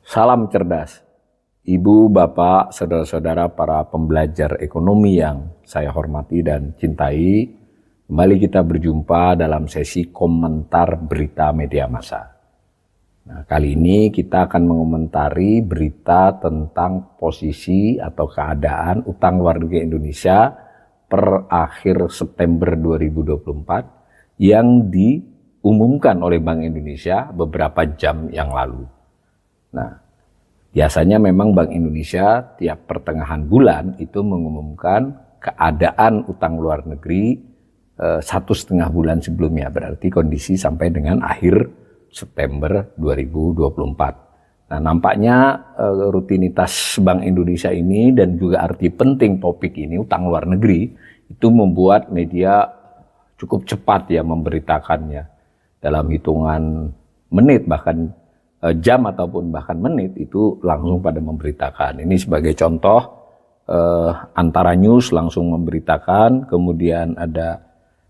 Salam cerdas, Ibu, Bapak, saudara-saudara para pembelajar ekonomi yang saya hormati dan cintai. Kembali kita berjumpa dalam sesi komentar berita media massa. Nah, kali ini kita akan mengomentari berita tentang posisi atau keadaan utang luar negeri Indonesia per akhir September 2024 yang diumumkan oleh Bank Indonesia beberapa jam yang lalu. Nah, biasanya memang Bank Indonesia tiap pertengahan bulan itu mengumumkan keadaan utang luar negeri 1,5 bulan sebelumnya, berarti kondisi sampai dengan akhir September 2024. Nah, nampaknya rutinitas Bank Indonesia ini dan juga arti penting topik ini, utang luar negeri, itu membuat media cukup cepat ya memberitakannya. Dalam hitungan menit bahkan jam ataupun bahkan menit itu langsung pada memberitakan. Ini sebagai contoh, Antara News langsung memberitakan, kemudian ada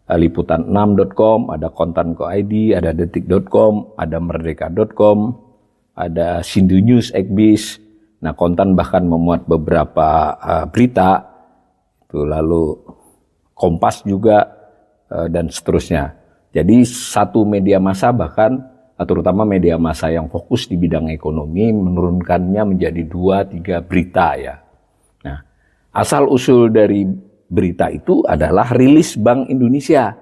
liputan6.com, ada kontan.co.id, ada detik.com, ada merdeka.com, ada Sindu News, Ekbis. Nah, Kontan bahkan memuat beberapa berita, itu lalu Kompas juga, dan seterusnya. Jadi satu media massa bahkan terutama media massa yang fokus di bidang ekonomi menurunkannya menjadi 2-3 berita ya. Nah, asal-usul dari berita itu adalah rilis Bank Indonesia.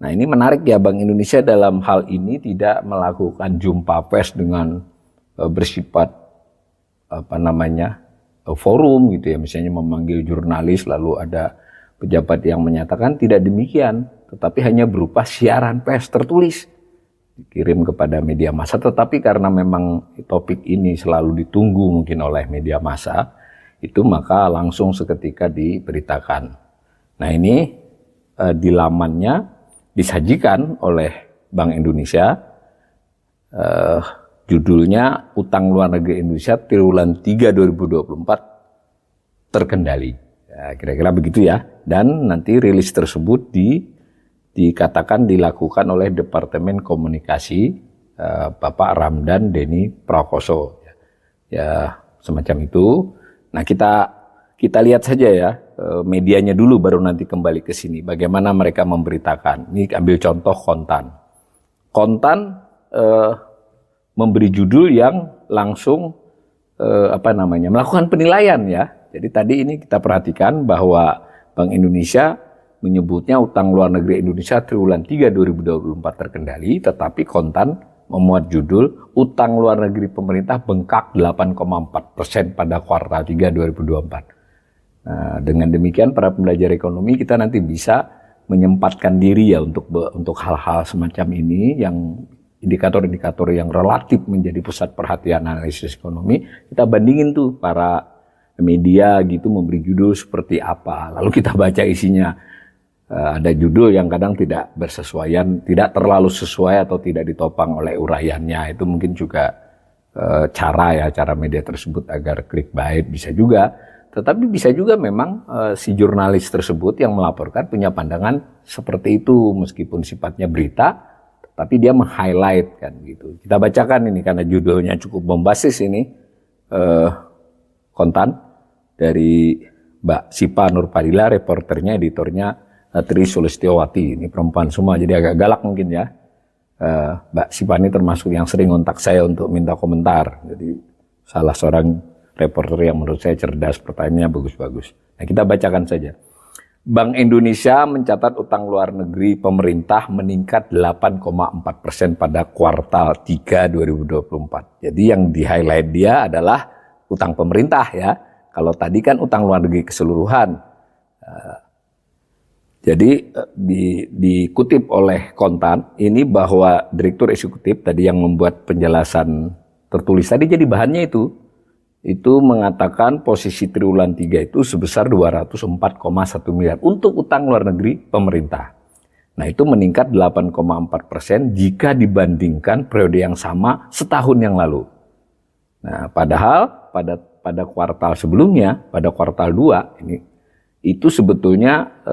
Nah, ini menarik ya, Bank Indonesia dalam hal ini tidak melakukan jumpa pers dengan bersifat forum gitu ya, misalnya memanggil jurnalis lalu ada pejabat yang menyatakan, tidak demikian, tetapi hanya berupa siaran pers tertulis dikirim kepada media massa. Tetapi karena memang topik ini selalu ditunggu mungkin oleh media massa, itu maka langsung seketika diberitakan. Nah, ini di lamannya disajikan oleh Bank Indonesia, judulnya Utang Luar Negeri Indonesia Triwulan 3 2024 terkendali. Ya, kira-kira begitu ya. Dan nanti rilis tersebut dikatakan dilakukan oleh Departemen Komunikasi Bapak Ramdan Denny Prakoso. Ya, semacam itu. Nah, kita lihat saja ya medianya dulu, baru nanti kembali ke sini. Bagaimana mereka memberitakan. Ini ambil contoh Kontan. Kontan memberi judul yang langsung melakukan penilaian ya. Jadi tadi ini kita perhatikan bahwa Bank Indonesia menyebutnya utang luar negeri Indonesia triwulan 3 2024 terkendali, tetapi Kontan memuat judul utang luar negeri pemerintah bengkak 8,4% pada kuartal 3 2024. Nah, dengan demikian para pembelajar ekonomi kita nanti bisa menyempatkan diri ya untuk hal-hal semacam ini, yang indikator-indikator yang relatif menjadi pusat perhatian analisis ekonomi. Kita bandingin tuh para media gitu memberi judul seperti apa, lalu kita baca isinya. Ada judul yang kadang tidak bersesuaian, tidak terlalu sesuai atau tidak ditopang oleh uraiannya. Itu mungkin juga cara media tersebut agar clickbait bisa juga. Tetapi bisa juga memang si jurnalis tersebut yang melaporkan punya pandangan seperti itu, meskipun sifatnya berita, tapi dia meng-highlight kan gitu. Kita bacakan ini karena judulnya cukup bombastis ini, Kontan dari Mbak Sipa Nurpadila, reporternya, editornya Tri Sulistiowati. Ini perempuan semua, jadi agak galak mungkin ya. Mbak Sipa ini termasuk yang sering kontak saya untuk minta komentar. Jadi salah seorang reporter yang menurut saya cerdas, pertanyaannya bagus-bagus. Nah, kita bacakan saja. Bank Indonesia mencatat utang luar negeri pemerintah meningkat 8,4% pada kuartal 3 2024. Jadi yang di-highlight dia adalah utang pemerintah ya. Kalau tadi kan utang luar negeri keseluruhan. Jadi dikutip oleh Kontan ini bahwa Direktur Eksekutif tadi yang membuat penjelasan tertulis tadi, jadi bahannya itu mengatakan posisi triwulan 3 itu sebesar 204,1 miliar untuk utang luar negeri pemerintah. Nah, itu meningkat 8,4% jika dibandingkan periode yang sama setahun yang lalu. Nah, padahal pada kuartal sebelumnya, pada kuartal 2 ini itu sebetulnya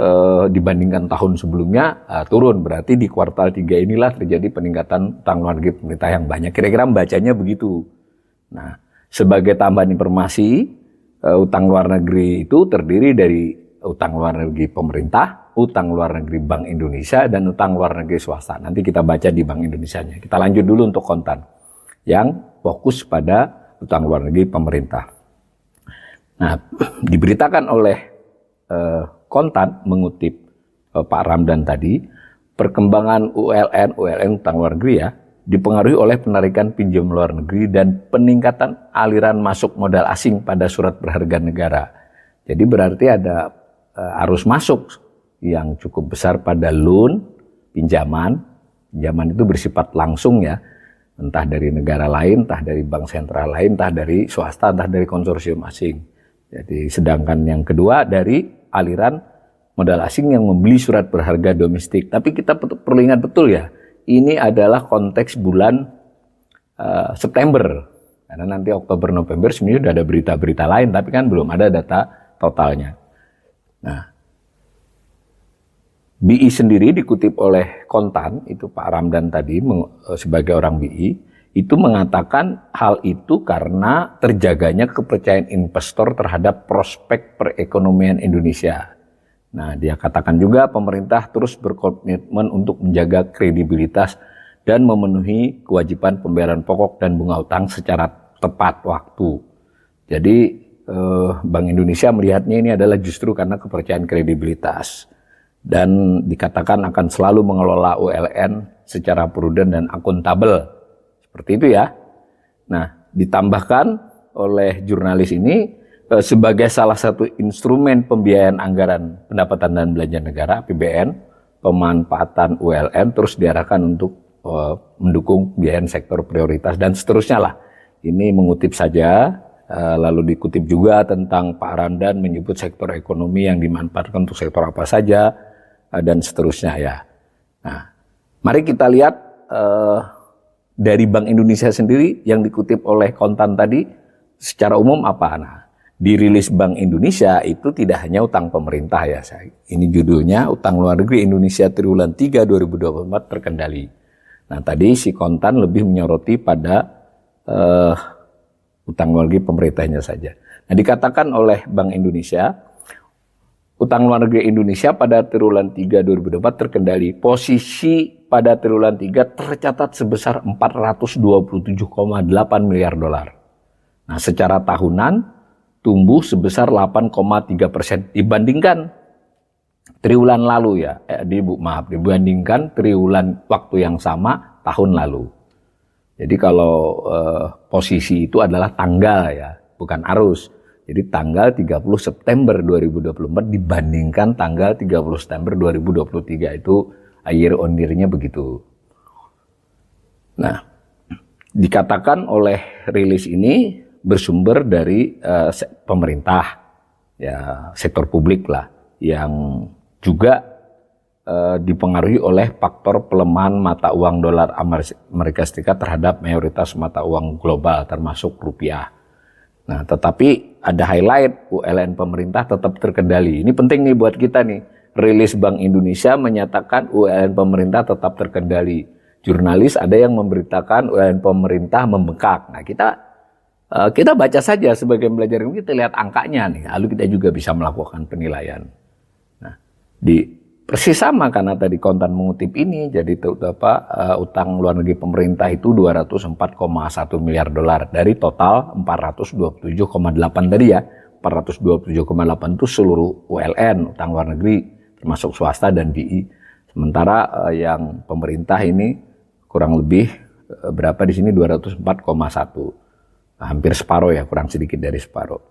dibandingkan tahun sebelumnya turun. Berarti di kuartal 3 inilah terjadi peningkatan utang luar negeri pemerintah yang banyak. Kira-kira membacanya begitu. Nah, Sebagai tambahan informasi, utang luar negeri itu terdiri dari utang luar negeri pemerintah, utang luar negeri Bank Indonesia, dan utang luar negeri swasta. Nanti kita baca di Bank Indonesianya. Kita lanjut dulu untuk kontan yang fokus pada utang luar negeri pemerintah. Nah, diberitakan oleh kontan mengutip Pak Ramdan tadi, perkembangan ULN utang luar negeri ya, dipengaruhi oleh penarikan pinjam luar negeri dan peningkatan aliran masuk modal asing pada surat berharga negara. Jadi berarti ada arus masuk yang cukup besar pada loan, pinjaman. Pinjaman itu bersifat langsung ya, entah dari negara lain, entah dari bank sentral lain, entah dari swasta, entah dari konsorsium asing. Jadi sedangkan yang kedua dari aliran modal asing yang membeli surat berharga domestik. Tapi kita perlu ingat betul ya, ini adalah konteks bulan September. Karena nanti Oktober, November sebenarnya sudah ada berita-berita lain, tapi kan belum ada data totalnya. Nah, BI sendiri dikutip oleh kontan, itu Pak Ramdan tadi sebagai orang BI, itu mengatakan hal itu karena terjaganya kepercayaan investor terhadap prospek perekonomian Indonesia. Nah, dia katakan juga pemerintah terus berkomitmen untuk menjaga kredibilitas dan memenuhi kewajiban pembayaran pokok dan bunga utang secara tepat waktu. Jadi Bank Indonesia melihatnya ini adalah justru karena kepercayaan kredibilitas dan dikatakan akan selalu mengelola ULN secara prudent dan akuntabel. Seperti itu ya. Nah, ditambahkan oleh jurnalis ini sebagai salah satu instrumen pembiayaan anggaran pendapatan dan belanja negara (APBN), pemanfaatan ULN terus diarahkan untuk mendukung pembiayaan sektor prioritas dan seterusnya lah. Ini mengutip saja, lalu dikutip juga tentang Pak Ramdan menyebut sektor ekonomi yang dimanfaatkan untuk sektor apa saja dan seterusnya ya. Nah, mari kita lihat dari Bank Indonesia sendiri yang dikutip oleh kontan tadi secara umum apa. Nah, di rilis Bank Indonesia itu tidak hanya utang pemerintah ya, ini judulnya utang luar negeri Indonesia triwulan 3 2024 terkendali. Nah, tadi si kontan lebih menyoroti pada utang luar negeri pemerintahnya saja. Nah, dikatakan oleh Bank Indonesia, utang luar negeri Indonesia pada triwulan 3 2024 terkendali. Posisi pada triwulan 3 tercatat sebesar 427,8 miliar dolar. Nah, secara tahunan tumbuh sebesar 8,3% dibandingkan triwulan lalu ya, dibandingkan triwulan waktu yang sama tahun lalu. Jadi kalau posisi itu adalah tanggal ya, bukan arus. Jadi tanggal 30 September 2024 dibandingkan tanggal 30 September 2023 itu year on year-nya begitu. Nah, dikatakan oleh rilis ini bersumber dari pemerintah, ya sektor publik lah, yang juga dipengaruhi oleh faktor pelemahan mata uang dolar Amerika Serikat terhadap mayoritas mata uang global termasuk rupiah. Nah, tetapi ada highlight, ULN pemerintah tetap terkendali. Ini penting nih buat kita nih. Rilis Bank Indonesia menyatakan ULN pemerintah tetap terkendali. Jurnalis ada yang memberitakan ULN pemerintah membengkak. Nah, kita baca saja sebagai belajar, kita lihat angkanya nih, lalu kita juga bisa melakukan penilaian. Nah, persis sama karena tadi kontan mengutip ini, jadi utang luar negeri pemerintah itu 204,1 miliar dolar dari total 427,8 tadi ya. 427,8 itu seluruh ULN, utang luar negeri termasuk swasta dan BI. Sementara yang pemerintah ini kurang lebih berapa di sini 204,1. Hampir separuh ya, kurang sedikit dari separuh.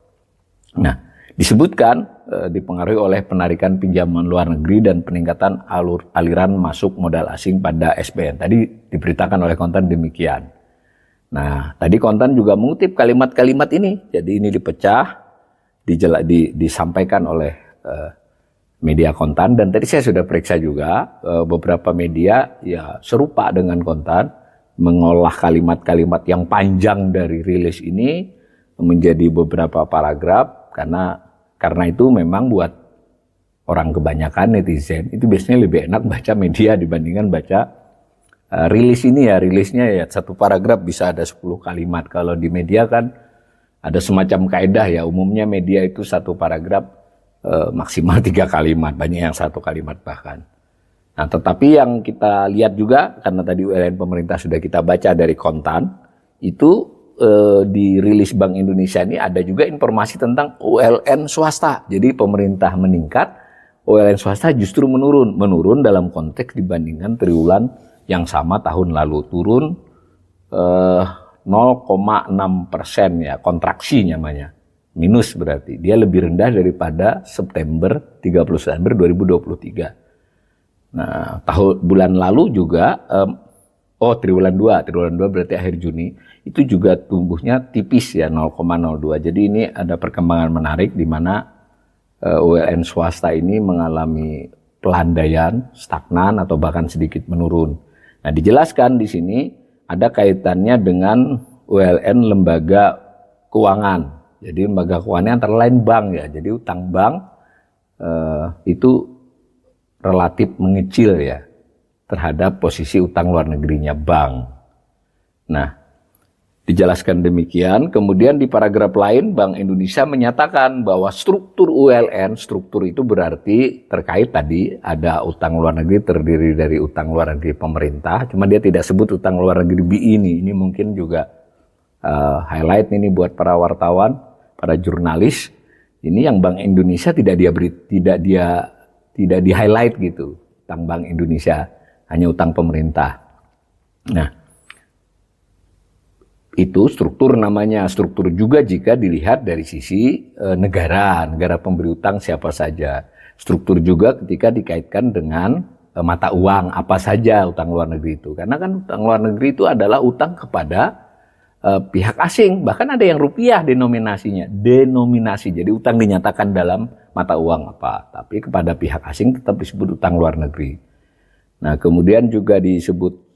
Nah, disebutkan dipengaruhi oleh penarikan pinjaman luar negeri dan peningkatan aliran masuk modal asing pada SBN. Tadi diberitakan oleh kontan demikian. Nah, tadi kontan juga mengutip kalimat-kalimat ini. Jadi ini dipecah, disampaikan oleh media kontan, dan tadi saya sudah periksa juga beberapa media ya serupa dengan kontan, mengolah kalimat-kalimat yang panjang dari rilis ini menjadi beberapa paragraf karena itu memang buat orang kebanyakan netizen itu biasanya lebih enak baca media dibandingkan baca rilis ini ya. Rilisnya ya satu paragraf bisa ada 10 kalimat. Kalau di media kan Ada semacam kaedah ya, umumnya media itu satu paragraf maksimal 3 kalimat, banyak yang 1 kalimat bahkan. Nah, tetapi yang kita lihat juga, karena tadi ULN pemerintah sudah kita baca dari Kontan, itu di rilis Bank Indonesia ini ada juga informasi tentang ULN swasta. Jadi pemerintah meningkat, ULN swasta justru menurun dalam konteks dibandingkan triwulan yang sama tahun lalu, turun 0,6% ya, kontraksi namanya, minus berarti. Dia lebih rendah daripada 30 September 2023. Nah, bulan lalu juga, triwulan 2 berarti akhir Juni, itu juga tumbuhnya tipis ya, 0,02. Jadi ini ada perkembangan menarik di mana ULN swasta ini mengalami pelandaian, stagnan atau bahkan sedikit menurun. Nah, dijelaskan di sini ada kaitannya dengan ULN lembaga keuangan. Jadi lembaga keuangan antara lain bank ya. Jadi utang bank itu relatif mengecil ya terhadap posisi utang luar negerinya bank. Nah, dijelaskan demikian. Kemudian di paragraf lain Bank Indonesia menyatakan bahwa struktur ULN, struktur itu berarti terkait tadi ada utang luar negeri terdiri dari utang luar negeri pemerintah, cuma dia tidak sebut utang luar negeri BI ini. Ini mungkin juga highlight ini buat para wartawan, para jurnalis. Ini yang Bank Indonesia tidak di highlight gitu, utang Bank Indonesia, hanya utang pemerintah. Nah, itu struktur namanya. Struktur juga jika dilihat dari sisi negara pemberi utang siapa saja. Struktur juga ketika dikaitkan dengan mata uang apa saja utang luar negeri itu. Karena kan utang luar negeri itu adalah utang kepada pihak asing, bahkan ada yang rupiah denominasi. Jadi utang dinyatakan dalam mata uang apa, tapi kepada pihak asing tetap disebut utang luar negeri. Nah, kemudian juga disebut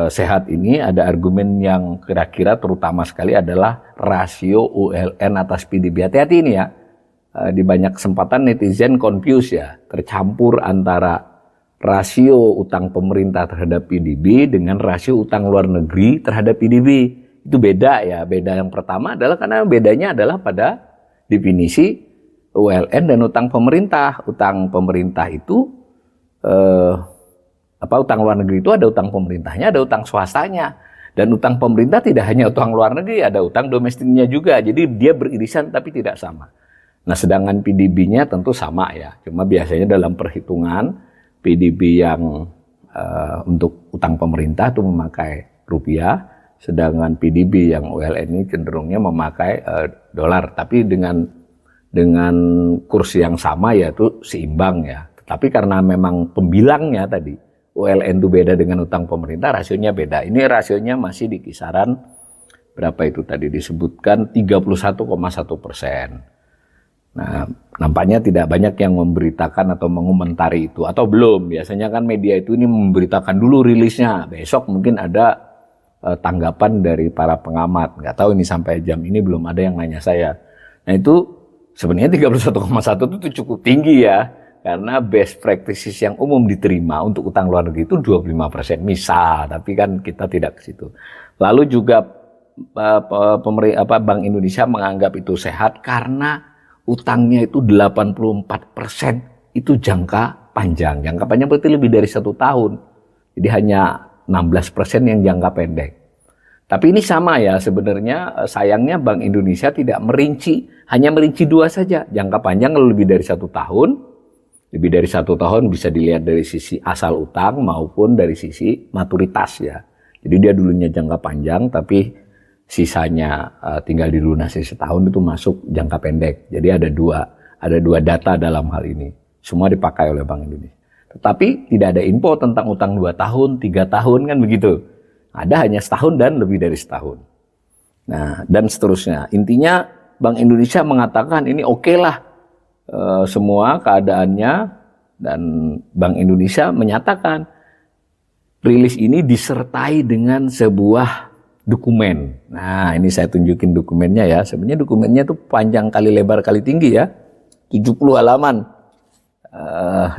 sehat ini ada argumen yang kira-kira terutama sekali adalah rasio ULN atas PDB. Hati-hati ini ya, di banyak kesempatan netizen confuse ya, tercampur antara rasio utang pemerintah terhadap PDB dengan rasio utang luar negeri terhadap PDB. Itu beda ya. Beda yang pertama adalah karena bedanya adalah pada definisi ULN dan utang pemerintah. Utang pemerintah itu utang luar negeri itu ada utang pemerintahnya, ada utang swastanya. Dan utang pemerintah tidak hanya utang luar negeri, ada utang domestiknya juga. Jadi dia beririsan tapi tidak sama. Nah, sedangkan PDB-nya tentu sama ya. Cuma biasanya dalam perhitungan PDB yang untuk utang pemerintah itu memakai rupiah, sedangkan PDB yang ULN ini cenderungnya memakai dolar, tapi dengan kurs yang sama yaitu seimbang ya. Tetapi karena memang pembilangnya tadi ULN itu beda dengan utang pemerintah, rasionya beda. Ini rasionya masih di kisaran berapa itu tadi disebutkan 31,1%. Nah, nampaknya tidak banyak yang memberitakan atau mengomentari itu atau belum. Biasanya kan media itu ini memberitakan dulu rilisnya, besok mungkin ada tanggapan dari para pengamat. Nggak tahu ini sampai jam ini belum ada yang nanya saya. Nah, itu sebenarnya 31,1 itu cukup tinggi ya, karena best practices yang umum diterima untuk utang luar negeri itu 25% misal, tapi kan kita tidak ke situ. Lalu juga Bank Indonesia menganggap itu sehat karena utangnya itu 84% itu jangka panjang. Jangka panjang berarti lebih dari 1 tahun. Jadi hanya 16% yang jangka pendek. Tapi ini sama ya sebenarnya, sayangnya Bank Indonesia tidak merinci, hanya merinci 2 saja. Jangka panjang lebih dari 1 tahun, lebih dari 1 tahun bisa dilihat dari sisi asal utang maupun dari sisi maturitas ya. Jadi dia dulunya jangka panjang tapi sisanya tinggal dilunasi setahun itu masuk jangka pendek. Jadi ada dua data dalam hal ini. Semua dipakai oleh Bank Indonesia. Tetapi tidak ada info tentang utang 2 tahun, 3 tahun kan begitu. Ada hanya setahun dan lebih dari setahun. Nah, dan seterusnya. Intinya Bank Indonesia mengatakan ini oke lah semua keadaannya, dan Bank Indonesia menyatakan rilis ini disertai dengan sebuah dokumen. Nah, ini saya tunjukin dokumennya ya. Sebenarnya dokumennya tuh panjang kali lebar kali tinggi ya. 70 halaman.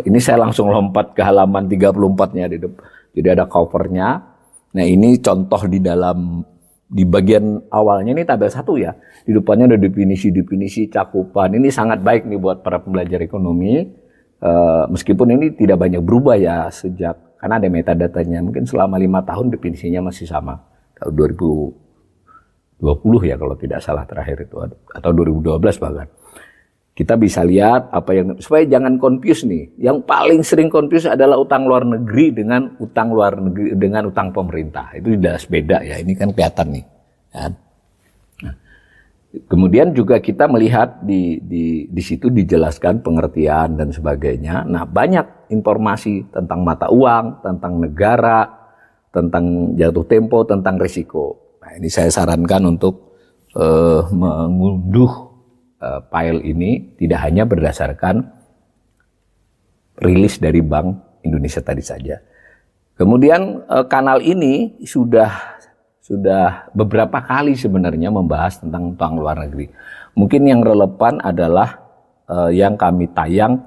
Ini saya langsung lompat ke halaman 34-nya di depan. Jadi ada covernya. Nah, ini contoh di dalam di bagian awalnya ini tabel 1 ya. Di depannya ada definisi-definisi cakupan. Ini sangat baik nih buat para pembelajar ekonomi. Meskipun ini tidak banyak berubah ya karena ada metadatanya. Mungkin selama 5 tahun definisinya masih sama. Tahun 2020 ya kalau tidak salah terakhir itu, atau 2012 bahkan. Kita bisa lihat supaya jangan confuse nih. Yang paling sering confuse adalah utang luar negeri dengan utang pemerintah. Itu jelas beda ya. Ini kan kelihatan nih. Ya. Nah, kemudian juga kita melihat di situ dijelaskan pengertian dan sebagainya. Nah, banyak informasi tentang mata uang, tentang negara, tentang jatuh tempo, tentang risiko. Nah, ini saya sarankan untuk mengunduh file ini tidak hanya berdasarkan rilis dari Bank Indonesia tadi saja. Kemudian kanal ini sudah beberapa kali sebenarnya membahas tentang utang luar negeri. Mungkin yang relevan adalah yang kami tayang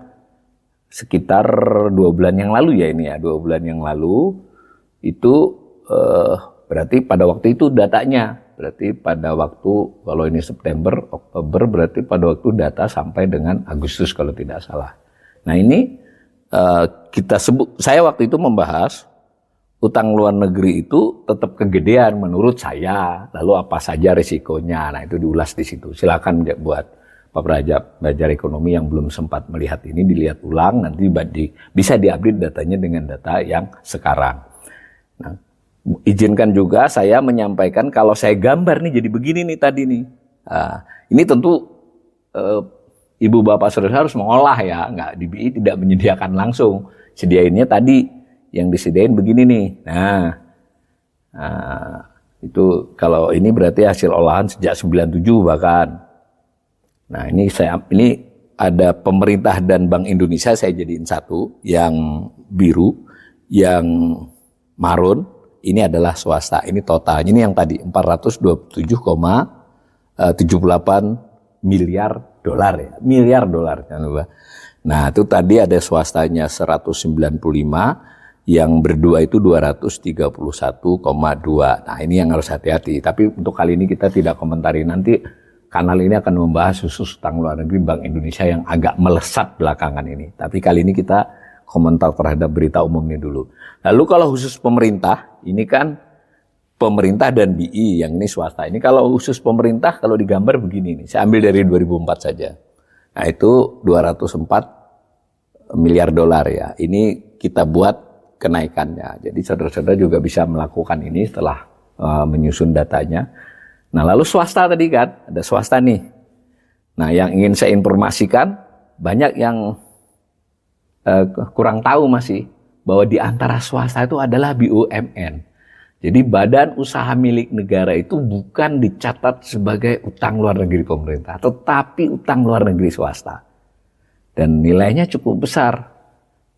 sekitar 2 bulan yang lalu ya ini ya. 2 bulan yang lalu itu berarti pada waktu itu datanya. Berarti pada waktu, kalau ini September, Oktober, berarti pada waktu data sampai dengan Agustus kalau tidak salah. Nah ini saya waktu itu membahas utang luar negeri itu tetap kegedean menurut saya. Lalu apa saja risikonya? Nah itu diulas di situ. Silakan buat Pak Belajar Ekonomi yang belum sempat melihat ini dilihat ulang. Nanti bisa diupdate datanya dengan data yang sekarang. Nah, izinkan juga saya menyampaikan kalau saya gambar nih jadi begini nih tadi nih. Ini tentu ibu bapak saudara harus mengolah ya, nggak di BI tidak menyediakan langsung. Sediainnya tadi yang disediain begini nih. Nah, itu kalau ini berarti hasil olahan sejak 97 bahkan. Nah ini ada pemerintah dan Bank Indonesia saya jadiin satu, yang biru, yang marun. Ini adalah swasta, ini totalnya, ini yang tadi 427,78 miliar dolar ya, miliar dolar jangan lupa. Nah itu tadi ada swastanya 195, yang berdua itu 231,2. Nah ini yang harus hati-hati, tapi untuk kali ini kita tidak komentari. Nanti kanal ini akan membahas khusus utang luar negeri Bank Indonesia yang agak melesat belakangan ini. Tapi kali ini kita komentar terhadap berita umumnya dulu. Lalu kalau khusus pemerintah, ini kan pemerintah dan BI, yang ini swasta. Ini kalau khusus pemerintah, kalau digambar begini nih, saya ambil dari 2004 saja. Nah itu 204 miliar dolar ya. Ini kita buat kenaikannya. Jadi saudara-saudara juga bisa melakukan ini setelah menyusun datanya. Nah lalu swasta tadi kan, ada swasta nih. Nah yang ingin saya informasikan, banyak yang kurang tahu masih bahwa di antara swasta itu adalah BUMN. Jadi badan usaha milik negara itu bukan dicatat sebagai utang luar negeri pemerintah, tetapi utang luar negeri swasta. Dan nilainya cukup besar,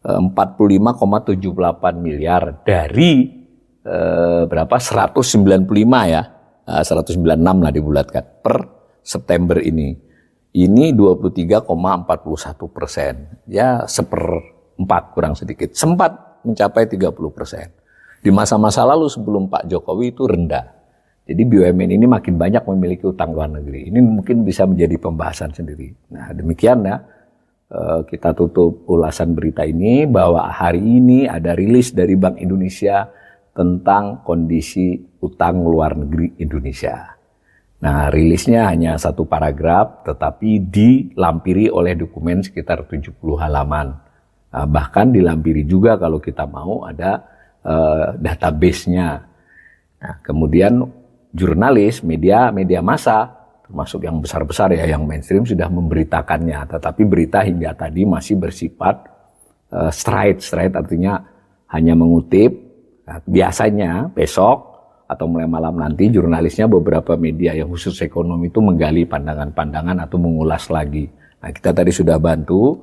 45,78 miliar dari berapa? 195 ya, 196 lah dibulatkan per September ini. Ini 23,41%, ya 1/4 kurang sedikit. Sempat mencapai 30%. Di masa-masa lalu sebelum Pak Jokowi itu rendah. Jadi BUMN ini makin banyak memiliki utang luar negeri. Ini mungkin bisa menjadi pembahasan sendiri. Nah demikian ya, kita tutup ulasan berita ini bahwa hari ini ada rilis dari Bank Indonesia tentang kondisi utang luar negeri Indonesia. Nah, rilisnya hanya 1 paragraf, tetapi dilampiri oleh dokumen sekitar 70 halaman. Nah, bahkan dilampiri juga kalau kita mau ada database-nya. Nah, kemudian jurnalis, media massa, termasuk yang besar-besar ya, yang mainstream sudah memberitakannya. Tetapi berita hingga tadi masih bersifat straight artinya hanya mengutip. Nah, biasanya besok atau mulai malam nanti jurnalisnya beberapa media yang khusus ekonomi itu menggali pandangan-pandangan atau mengulas lagi. Nah kita tadi sudah bantu,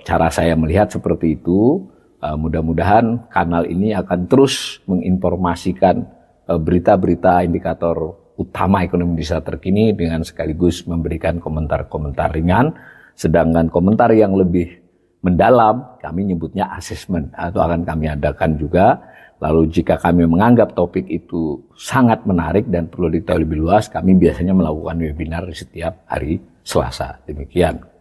cara saya melihat seperti itu. Mudah-mudahan kanal ini akan terus menginformasikan berita-berita indikator utama ekonomi Indonesia terkini dengan sekaligus memberikan komentar-komentar ringan. Sedangkan komentar yang lebih mendalam, kami nyebutnya asesmen atau akan kami adakan juga. Lalu jika kami menganggap topik itu sangat menarik dan perlu diketahui lebih luas, kami biasanya melakukan webinar di setiap hari Selasa. Demikian.